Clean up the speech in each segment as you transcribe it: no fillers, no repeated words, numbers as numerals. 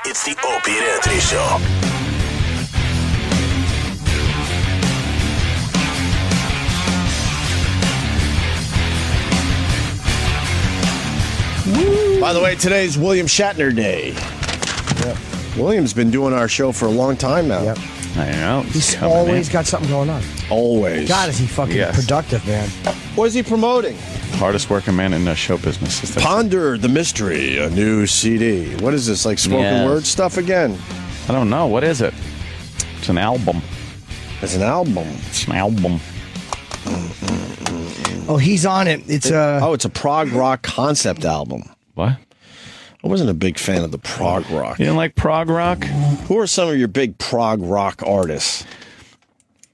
It's the Opie and Anthony Show. By the way, today's William Shatner Day. Yep. William's been doing our show for a long time now. Yep. I know. He's always got something going on. Always. God, is he fucking productive, man. What is he promoting? Hardest working man in the show business. Is Ponder the Mystery, a new CD. What is this, like spoken word stuff again? I don't know. What is it? It's an album. It's an album. It's an album. Oh, he's on it. It's it's a prog rock concept album. What? I wasn't a big fan of the prog rock. You didn't like prog rock? Who are some of your big prog rock artists?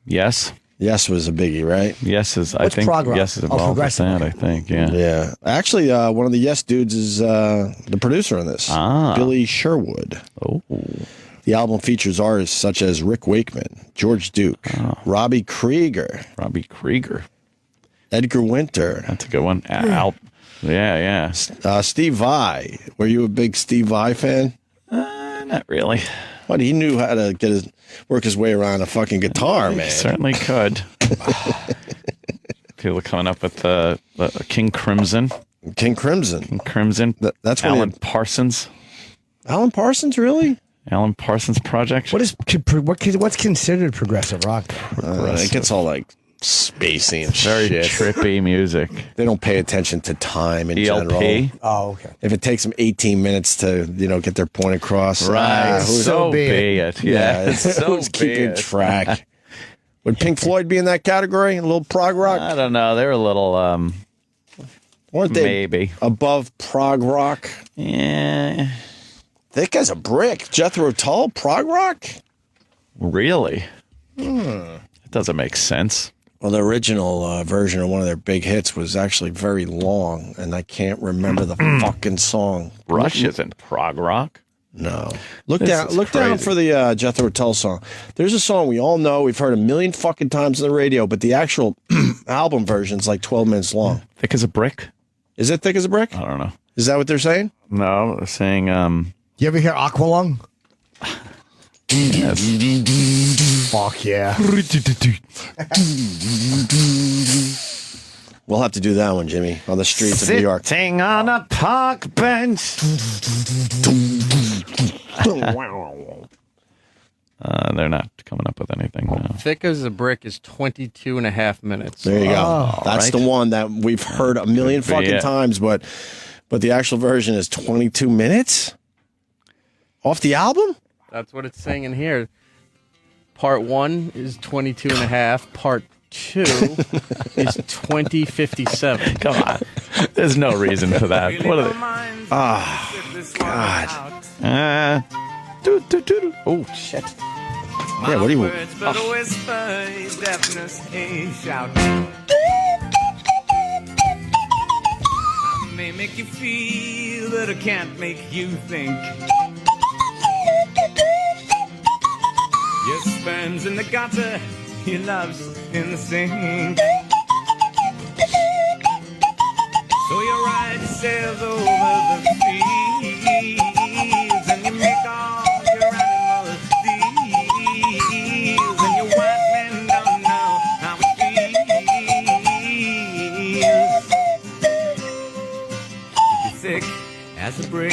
Yes. Yes was a biggie, right? Yes is. What's I think prog rock? Yes is involved with that. I think. Yeah. Yeah. Actually, one of the Yes dudes is the producer on this. Billy Sherwood. Oh. The album features artists such as Rick Wakeman, George Duke, Robbie Krieger, Edgar Winter. That's a good one. Yeah. Steve Vai. Were you a big Steve Vai fan? Not really. What, he knew how to work his way around a fucking guitar, man. He certainly could. People coming up with King Crimson. King Crimson. That's Alan Parsons. Alan Parsons, really? Alan Parsons Project. What's considered progressive rock? It gets all like spacey and very shit. trippy music. They don't pay attention to time in ELP. general. Oh, okay. If it takes them 18 minutes to get their point across, right? So be it. Yeah, who's keeping track? Would Pink Floyd be in that category? A little prog rock? I don't know. They're a little weren't they maybe above prog rock? Yeah. That guy's a brick. Jethro Tull, prog rock? Really? It doesn't make sense. Well, the original version of one of their big hits was actually very long, and I can't remember the fucking song. Rush isn't prog rock. No. Look down for the Jethro Tull song. There's a song we all know, we've heard a million fucking times on the radio, but the actual album version's like 12 minutes long. Thick as a brick? Is it Thick as a Brick? I don't know. Is that what they're saying? No, they're saying You ever hear Aqualung? yes. Fuck yeah. We'll have to do that one, Jimmy, on the streets of New York. Sitting on a park bench. They're not coming up with anything now. Thick as a Brick is 22 and a half minutes. There you go. That's the one that we've heard a million fucking times, but the actual version is 22 minutes? Off the album? That's what it's saying in here. Part 1 is 22 and a half. Part 2 is 2057. Come on. There's no reason for that. What are they? God. Oh, shit. Yeah, what do you... I may make you feel that I can't make you think. Your sperm's in the gutter, your love's in the sink. So you ride yourselves over the fields, and you make all your animals deals, and your white men don't know how it feels. You're thick as a brick.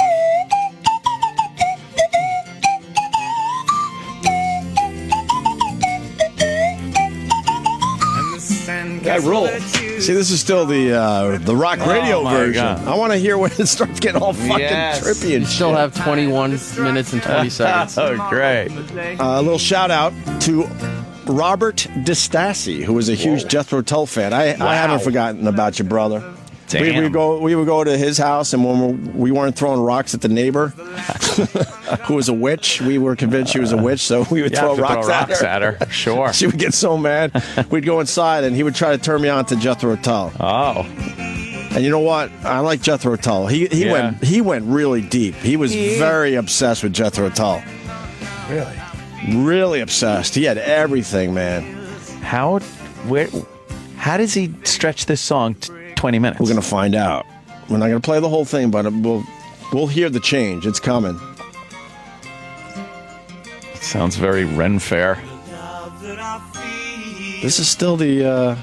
That rule. See, this is still the rock radio version. God. I want to hear when it starts getting all fucking trippy and You still have 21 minutes and 20 seconds. Oh, great. A little shout out to Robert DeStassi, who was a huge Jethro Tull fan. I haven't forgotten about you, brother. We would go to his house, and when we weren't throwing rocks at the neighbor, who was a witch, we were convinced she was a witch, so we would throw rocks at her. Sure. She would get so mad. We'd go inside, and he would try to turn me on to Jethro Tull. Oh. And you know what? I like Jethro Tull. He went really deep. He was very obsessed with Jethro Tull. Really? Really obsessed. He had everything, man. How does he stretch this song 20 minutes? We're going to find out. We're not going to play the whole thing, but we'll hear the change. It's coming. Sounds very Ren Fair. This is still the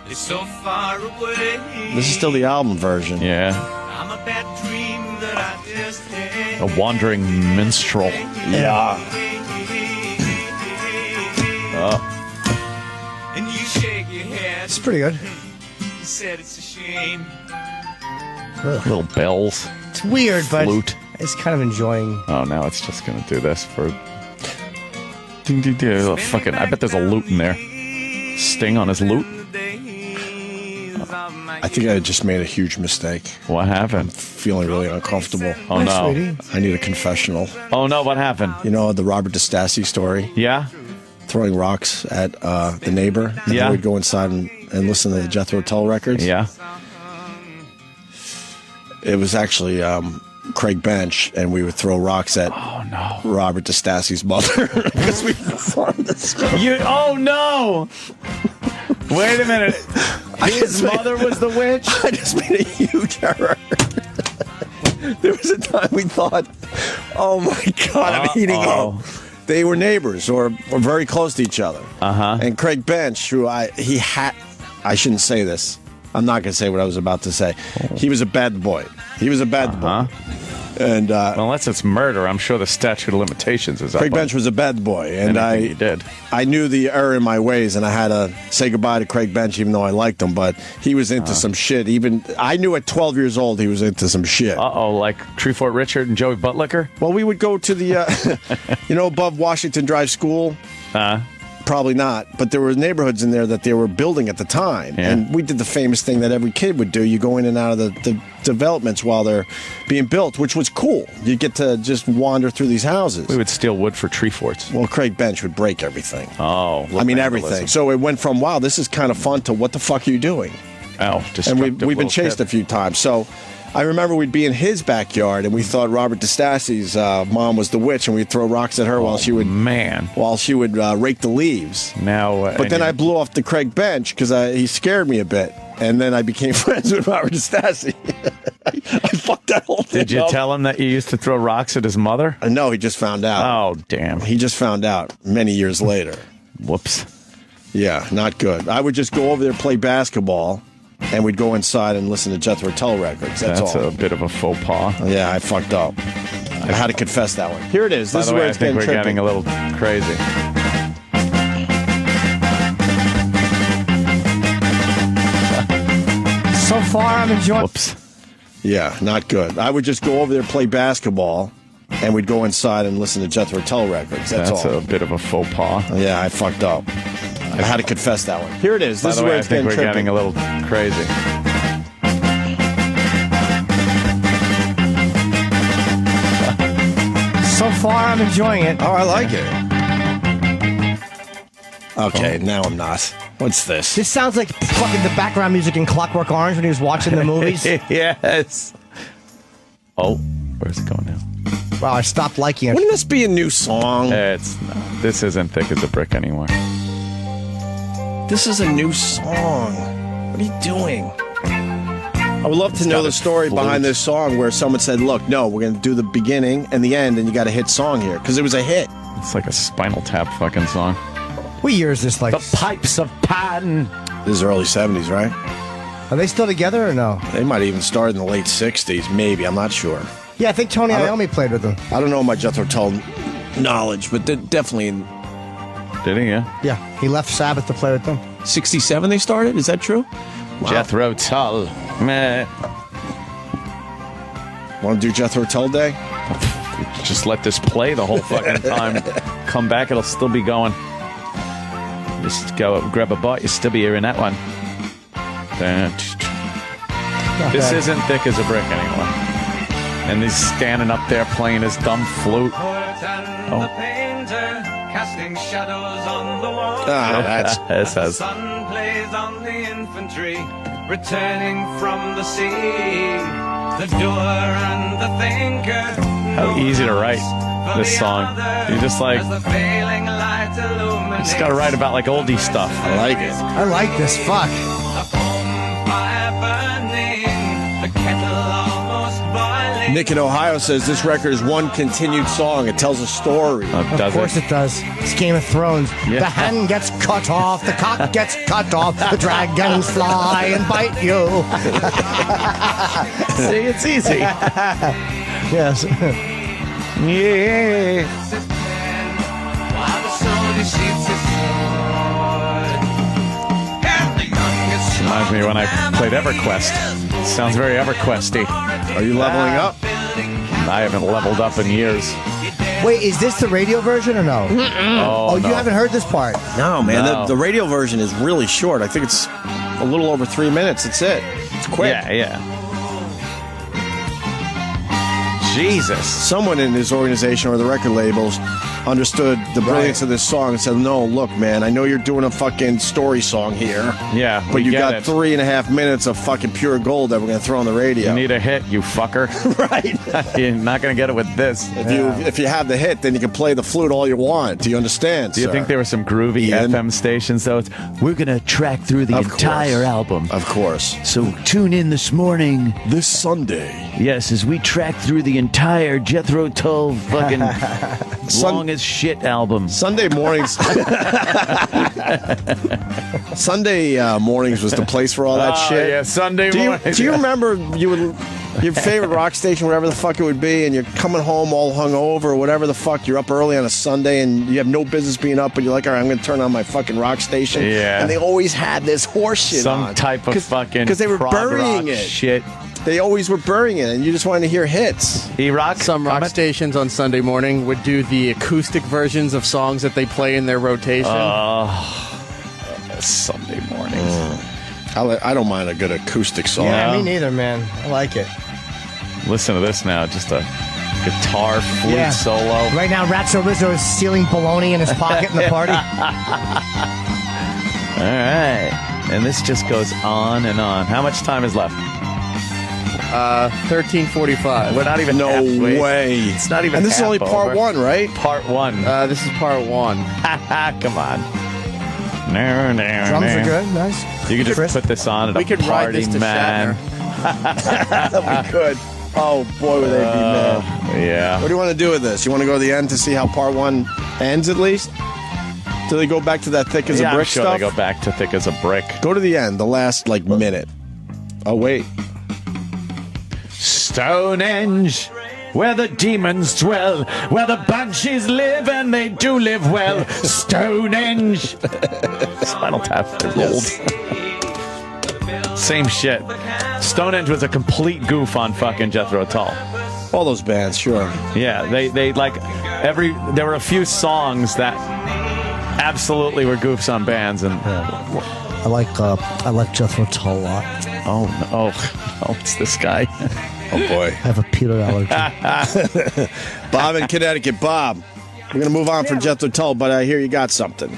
It's so far away. this is still the album version. Yeah. I'm a bad dream that I just had. A wandering minstrel. Yeah. And you shake your head. It's pretty good. You said it's a shame. Little bells. It's weird, but Flute. it's kind of enjoying. Oh, now it's just going to do this for... Ding, ding, ding. Oh, fucking, I bet there's a lute in there. Sting on his lute. I think I just made a huge mistake. What happened? Feeling really uncomfortable. Oh, no. Sweetie. I need a confessional. Oh, no, what happened? You know the Robert DeStassi story? Yeah? Throwing rocks at the neighbor. And Yeah. then we'd go inside and listen to the Jethro Tull records. Yeah? It was actually Craig Bench, and we would throw rocks at Robert DeStassi's mother. Because we performed this. Oh, no! Wait a minute. His mother was the witch? I just made a huge error. There was a time we thought, oh my God, I'm heating up. They were neighbors or very close to each other. Uh-huh. And Craig Bench, who I shouldn't say this. I'm not going to say what I was about to say. He was a bad boy. He was a bad boy. And Well, unless it's murder, I'm sure the statute of limitations is up. Craig Bench was a bad boy. And Anything he did. I knew the error in my ways, and I had to say goodbye to Craig Bench, even though I liked him. But he was into some shit. Even I knew at 12 years old he was into some shit. Uh-oh, like Treefort Richard and Joey Buttlicker? Well, we would go to the, above Washington Drive School. Probably not, but there were neighborhoods in there that they were building at the time. Yeah. And we did the famous thing that every kid would do. You go in and out of the developments while they're being built, which was cool. You get to just wander through these houses. We would steal wood for tree forts. Well, Craig Bench would break everything. Oh. I mean, everything. So it went from, wow, this is kind of fun to what the fuck are you doing? Oh, And we've been chased a few times. So I remember we'd be in his backyard, and we thought Robert DeStassi's mom was the witch, and we'd throw rocks at her while she would rake the leaves. Now, but then I blew off the Craig Bench because he scared me a bit, and then I became friends with Robert DeStassi. I fucked that whole thing Did you up. tell him that you used to throw rocks at his mother? No, he just found out. Oh, damn. He just found out many years later. Whoops. Yeah, not good. I would just go over there, play basketball, and we'd go inside and listen to Jethro Tull records. That's all. a bit of a faux pas. Yeah, I fucked up. I had to confess that one. Here it is. This is where I it's think we're getting getting a little crazy. So far, I'm enjoying. Whoops. Yeah, not good. I would just go over there, play basketball, and we'd go inside and listen to Jethro Tull records. That's all. a bit of a faux pas. Yeah, I fucked up. I had to confess that one. Here it is. This is where I it's think getting we're trippy. getting a little crazy. So far, I'm enjoying it. Oh, I like it. Okay, now I'm not. What's this? This sounds like fucking the background music in Clockwork Orange when he was watching the movies. Yes. Oh, where's it going now? Wow, I stopped liking it. Wouldn't this be a new song? This isn't thick as a brick anymore. This is a new song. What are you doing? I would love to know the story behind this song where someone said, look, no, we're going to do the beginning and the end, and you got a hit song here. Because it was a hit. It's like a Spinal Tap fucking song. What year is this? Like The Pipes of Pan. This is early 70s, right? Are they still together or no? They might have even started in the late 60s, maybe. I'm not sure. Yeah, I think Tony Iommi played with them. I don't know my Jethro Tull knowledge, but definitely in Did he? Yeah. Yeah, he left Sabbath to play with them. 67 they started? Is that true? Wow. Jethro Tull. Meh. Want to do Jethro Tull Day? Just let this play the whole fucking time. Come back, it'll still be going. Just go grab a bite, you'll still be hearing that one. This isn't thick as a brick anymore. And he's standing up there playing his dumb flute. The painter casting shadows on the wall. That's The sun plays on the infantry returning from the sea. The doer and the thinker. How easy to write this song. You just like, As the failing light illuminates. just gotta write about like oldie stuff. I like it. I like this. Fuck. A bonfire burning, the kettle almost boiling. Nick in Ohio says this record is one continued song. It tells a story. Of course it does. It's Game of Thrones. Yeah. The hand gets cut off. The cock gets cut off. The dragons fly and bite you. See, it's easy. Yes. Yeah. While the soldier sheathes his sword, and the youngest Reminds me when I played EverQuest. Sounds very EverQuesty. Are you leveling up? I haven't leveled up in years. Wait, is this the radio version or no? Oh, You haven't heard this part? No, man. No. The radio version is really short. I think it's a little over 3 minutes. That's it. It's quick. Yeah. Jesus. Someone in his organization or the record labels understood the brilliance of this song and said, no, look, man, I know you're doing a fucking story song here. Yeah, But we you get got it. 3.5 minutes of fucking pure gold that we're going to throw on the radio. You need a hit, you fucker. right. You're not going to get it with this. If you have the hit, then you can play the flute all you want. Do you understand, Do you sir? think there were some groovy Ian? FM stations, though? We're going to track through the Of entire course. album. Of course. So tune in this morning. This Sunday. Yes, as we track through the entire Jethro Tull fucking long as shit album. Sunday mornings. Sunday mornings was the place for all that shit. Yeah, Sunday Do morning. you remember your favorite rock station, whatever the fuck it would be, and you're coming home all hungover or whatever the fuck, you're up early on a Sunday and you have no business being up, but you're like, all right, I'm going to turn on my fucking rock station. Yeah. And they always had this horse shit Some on. type of fucking Because they were prog burying rock it. shit. They always were burying it, and you just wanted to hear hits. E-Rock? Some rock stations on Sunday morning would do the acoustic versions of songs that they play in their rotation. Sunday mornings. I don't mind a good acoustic song. Yeah, me neither, man. I like it. Listen to this now. Just a guitar flute solo. Right now, Ratso Rizzo is stealing bologna in his pocket in the party. All right. And this just goes on and on. How much time is left? 13:45. We're not even No halfway. way. It's not even And this is half only part over. one, right? Part one. This is part one. Come on. No. Drums are good. Nice. You could just Crisp. put this on at We a could ride party, this to man. Shatner. We could. Oh, boy, would they be mad. Yeah. What do you want to do with this? You want to go to the end to see how part one ends at least? Do they go back to that thick as a I'm brick sure stuff? they go back to thick as a brick. Go to the end, the last, minute. Oh, wait. Stonehenge, where the demons dwell, where the banshees live, and they do live well. Stonehenge. Spinal Tap is old. Same shit. Stonehenge was a complete goof on fucking Jethro Tull. All those bands, sure. Yeah, they like there were a few songs that absolutely were goofs on bands, and I like Jethro Tull a lot. oh, it's this guy. Oh, boy. I have a peanut allergy. Bob in Connecticut. Bob, we're going to move on from Jethro Tull, but I hear you got something.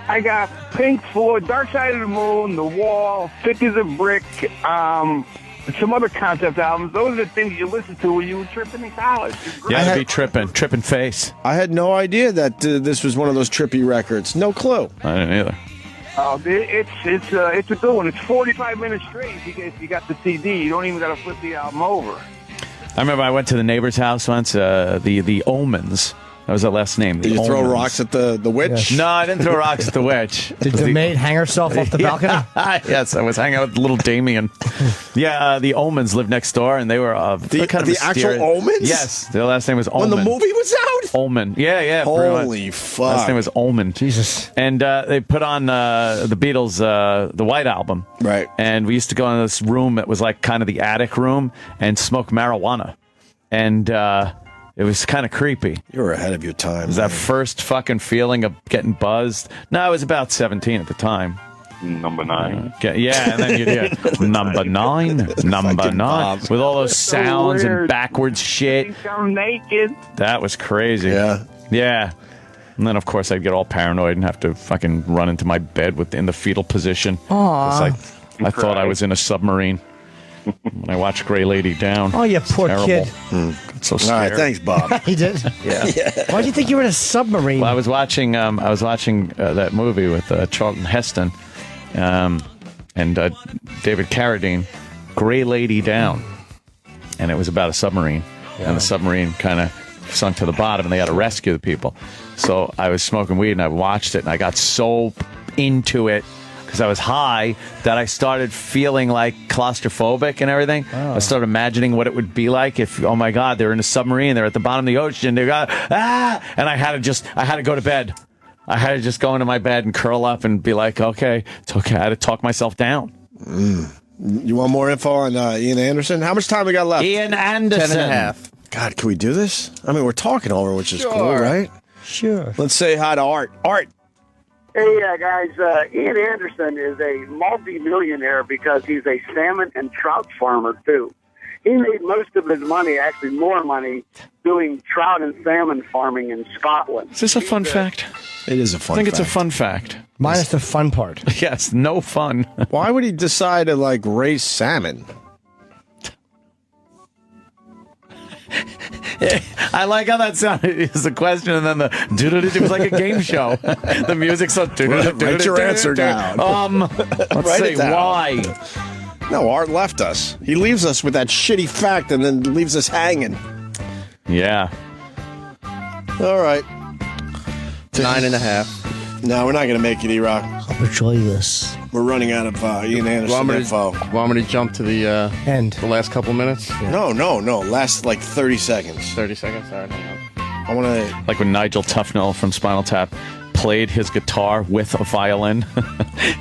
I got Pink Floyd, Dark Side of the Moon, The Wall, Thick as a Brick, some other concept albums. Those are the things you listen to when you were tripping in college. Yeah, be tripping face. I had no idea that this was one of those Trippy records. No clue. I didn't either. It's a good one. It's 45 minutes straight. If you got the CD, you don't even got to flip the album over. I remember I went to the neighbor's house once. The Omens. That was the last name. Did you throw rocks at the witch? No, I didn't throw rocks at the witch. Did the maid hang herself off the balcony? Yes, I was hanging out with little Damien. Yeah, the Omens lived next door, and they were The kind of actual mysterious. Omens? Yes, their last name was When Omen. the movie was out? Omen. Yeah. pretty much. Holy fuck. Last name was Omen. Jesus. And they put on the Beatles, the White Album. Right. And we used to go in this room that was like kind of the attic room and smoke marijuana. And it was kind of creepy. You were ahead of your time. It was that first fucking feeling of getting buzzed. No, I was about 17 at the time. Number 9. Yeah, and then you'd hear number 9, number Fucking 9, Bob. with all those So sounds and weird. backwards shit. Think I'm naked. That was crazy. Yeah. Yeah. And then, of course, I'd get all paranoid and have to fucking run into my bed in the fetal position. Aw. It's like I thought I was in a submarine when I watched Grey Lady Down. Oh, you poor Terrible. kid. So All scared. right, thanks, Bob. He did? Yeah. Why'd you think you were in a submarine? Well, I was watching that movie with Charlton Heston and David Carradine, Grey Lady Down. and it was about a submarine, and the submarine kind of sunk to the bottom, and they had to rescue the people. So I was smoking weed, and I watched it, and I got so into it because I was high that I started feeling like claustrophobic and everything. I started imagining what it would be like if, oh my God, they're in a submarine, they're at the bottom of the ocean, and I had to go to bed. I had to just go into my bed and curl up and be like, okay, it's okay. I had to talk myself down. You want more info on Ian Anderson? How much time we got left? Ian Anderson. 10.5. God, can we do this? I mean, we're talking over, which is cool, right? Sure. Let's say hi to Art. Art. Hey, guys, Ian Anderson is a multi-millionaire because he's a salmon and trout farmer, too. He made most of his money, actually more money, doing trout and salmon farming in Scotland. Is this a fun fact? It is a fun fact. I think it's a fun fact. Minus the fun part. Yes, no fun. Why would he decide to, like, raise salmon? I like how that sounded. It's a question, and then it was like a game show. The music's so. Write your answer down. Let's Write say it down. why. No, Art left us. He leaves us with that shitty fact and then leaves us hanging. Yeah. All right. 9.5. No, we're not going to make it, E-Rock. I'll enjoy this. We're running out of Ian Anderson info. Want me to jump to the End. the last couple minutes? No. Last, like, 30 seconds. 30 seconds. All right, hang on. I want to... Like when Nigel Tufnell from Spinal Tap played his guitar with a violin.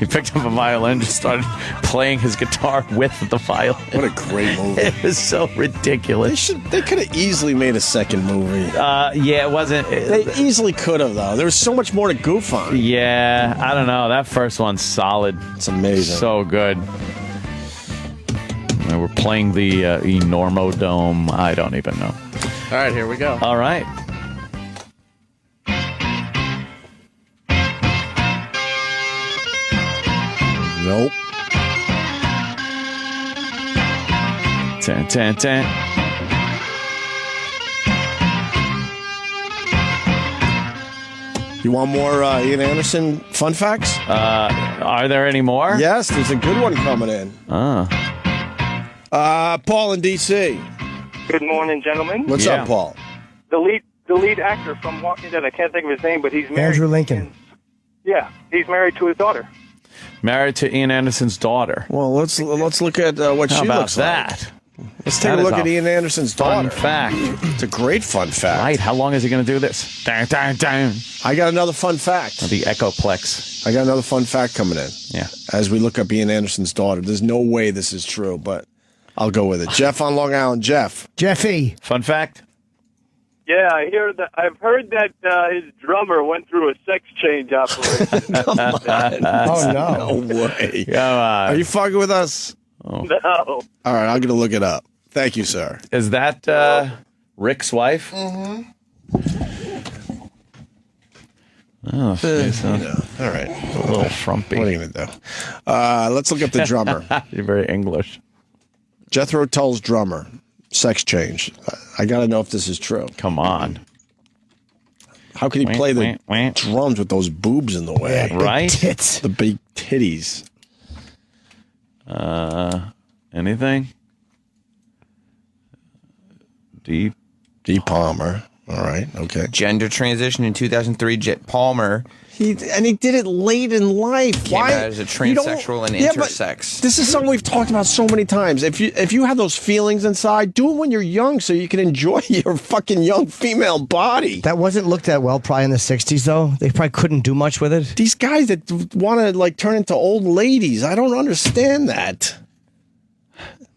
He picked up a violin, just started playing his guitar with the violin. What a great movie. It was so ridiculous. They could have easily made a second movie. Yeah, it wasn't. They easily could have, though. There was so much more to goof on. Yeah, I don't know. That first one's solid. It's amazing. So good. And we're playing the Enormo Dome. I don't even know. All right, here we go. All right. Nope. Tan, tan, tan. You want more Ian Anderson fun facts? Are there any more? Yes, there's a good one coming in. Paul in D.C. Good morning, gentlemen. What's up, Paul? The lead actor from Walking Dead. I can't think of his name, but he's married. Andrew Lincoln. Yeah, he's married to his daughter. Married to Ian Anderson's daughter. Well, let's look at what How she about looks that? like. Let's take a look at Ian Anderson's Fun daughter. fact. It's a great fun fact. Right, how long is he going to do this? Dun, dun, dun. I got another fun fact. The Echoplex. I got another fun fact coming in. Yeah. As we look up Ian Anderson's daughter, there's no way this is true, but I'll go with it. Jeff on Long Island. Jeff. Jeffy. Fun fact? Yeah, I've heard that his drummer went through a sex change operation. Oh, no. No way. Come on. Are you fucking with us? No. All right, I'm going to look it up. Thank you, sir. Is that Rick's wife? Mm-hmm. Oh, geez, All right. a little frumpy. What are you going to do? Let's look up the drummer. You're very English. Jethro Tull's drummer. Sex change. I got to know if this is true. Come on. How can he play the Wah. drums with those boobs in the way? Right? Tits. The big titties. Anything? D. Palmer. All right. Okay. Gender transition in 2003. Jet Palmer He did it late in life. came Why? out as a You don't- transsexual and Yeah, but intersex. This is something we've talked about so many times. If you have those feelings inside, do it when you're young so you can enjoy your fucking young female body. That wasn't looked at well probably in the 60s, though. They probably couldn't do much with it. These guys that want to like turn into old ladies, I don't understand that.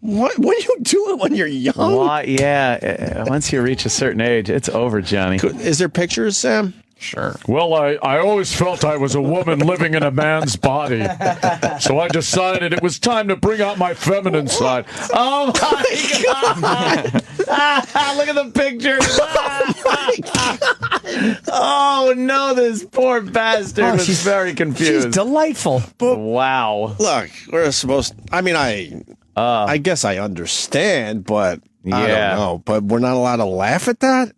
What do you do it when you're young? Why? Yeah. Once you reach a certain age, it's over, Johnny. Is there pictures, Sam? Sure. Well, I always felt I was a woman living in a man's body. So I decided it was time to bring out my feminine side. Oh, my God. Look at the pictures. Oh, no, this poor bastard was she's very confused. She's delightful. Wow. Look, we're supposed. I mean, I guess I understand, but I Yeah. don't know. But we're not allowed to laugh at that.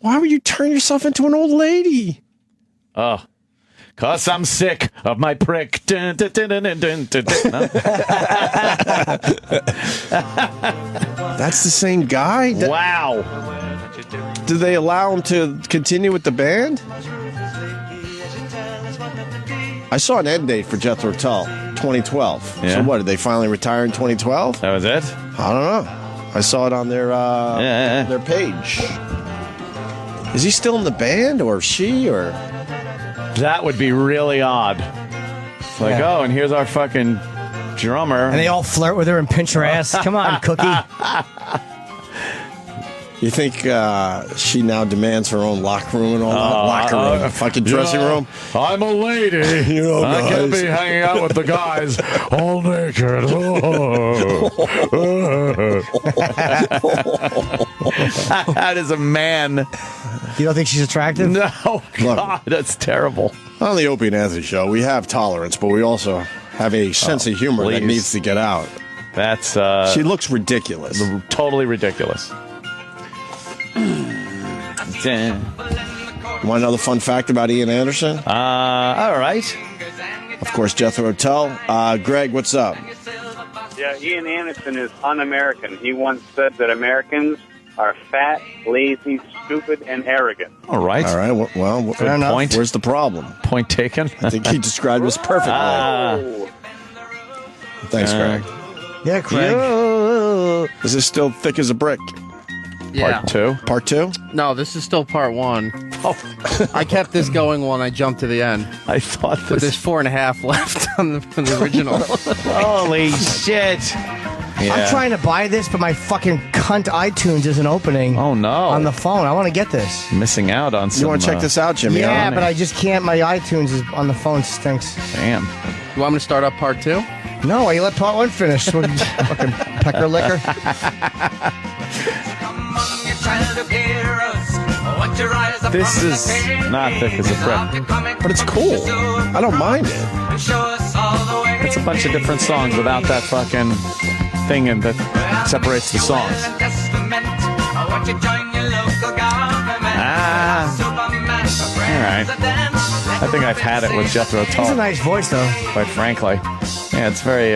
Why would you turn yourself into an old lady? 'cause I'm sick of my prick. Dun, dun, dun, dun, dun, dun, dun. No? That's the same guy? Wow. Do they allow him to continue with the band? I saw an end date for Jethro Tull, 2012. Yeah. So what, did they finally retire in 2012? That was it? I don't know. I saw it on their page. Is he still in the band, or she, or? That would be really odd. It's like, oh, and here's our fucking drummer. And they all flirt with her and pinch her ass. Come on, Cookie. You think she now demands her own locker room and all that? Locker room, fucking dressing room? I'm a lady. I can't be hanging out with the guys all naked. That is a man. You don't think she's attractive? No, God, that's terrible. On the Opie and Anthony show, we have tolerance, but we also have a sense of humor that needs to get out. That's she looks ridiculous. Totally ridiculous. You want another fun fact about Ian Anderson? All right. Of course, Jethro Tull. Greg, what's up? Yeah, Ian Anderson is un-American. He once said that Americans are fat, lazy, stupid, and arrogant. All right. All right. Well, fair enough. Point. Where's the problem? Point taken. I think he described us perfectly. Thanks, Greg. Yeah, Craig. Is this still thick as a brick? Yeah. Part 2? Part 2? No, this is still part 1. Oh. I kept this going when I jumped to the end. I thought this. But there's 4.5 left on the original. Holy shit. Yeah. I'm trying to buy this, but my fucking cunt iTunes isn't opening. Oh, no. On the phone. I want to get this. Missing out on some... You want to check this out, Jimmy? Yeah, but I just can't. My iTunes is on the phone stinks. Damn. You want me to start up part 2? No, you let part 1 finish. Fucking pecker liquor. This is not thick as a brick. But it's cool. I don't mind it. It's a bunch of different songs without that fucking thing and that separates the songs. All right. I think I've had it with Jethro Tull. He's a nice voice, though. Quite frankly. Yeah, it's very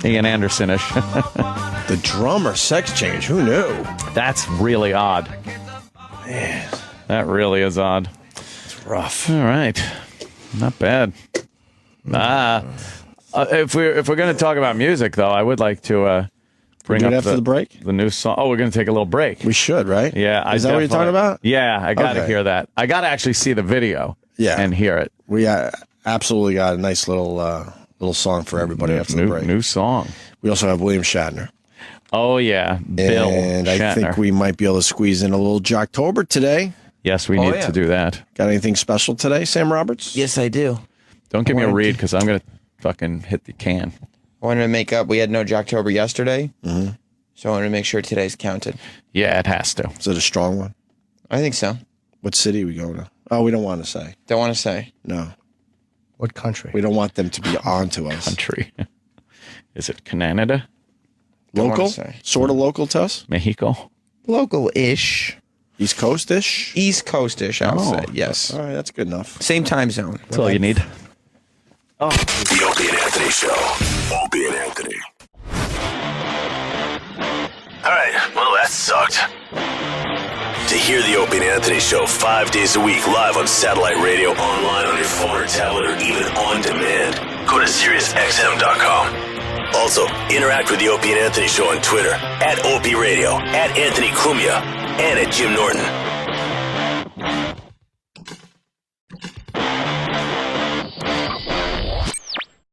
Ian Anderson-ish. The drummer sex change. Who knew? That's really odd. Man. That really is odd. It's rough. All right. Not bad. If we're going to talk about music, though, I would like to bring up after the break? The new song. Oh, we're going to take a little break. We should, right? Yeah. Is that what you're talking about? Yeah, I got to hear that. I got to actually see the video and hear it. We absolutely got a nice little song for everybody after the break. New song. We also have William Shatner. Oh, yeah. Bill And Shatner. I think we might be able to squeeze in a little Jocktober today. Yes, we need to do that. Got anything special today, Sam Roberts? Yes, I do. Don't give me a read because I'm going to fucking hit the can. I wanted to make up. We had no Jocktober yesterday, so I wanted to make sure today's counted. Yeah, it has to. Is it a strong one? I think so. What city are we going to? Oh, we don't want to say. Don't want to say. No. What country? We don't want them to be on to us. Country. Is it Canada? Local? Sort of local to us? Mexico? Local-ish. East Coast-ish? East Coast-ish, I'll say. Yes. All right, that's good enough. Same time zone. That's all you need. Oh. The Opie and Anthony Show. Opie and Anthony. All right, well, that sucked. To hear the Opie and Anthony Show 5 days a week live on satellite radio, online on your phone or tablet, or even on demand, go to SiriusXM.com. Also, interact with the Opie and Anthony Show on Twitter, @Opie Radio, @Anthony Cumia, and @Jim Norton.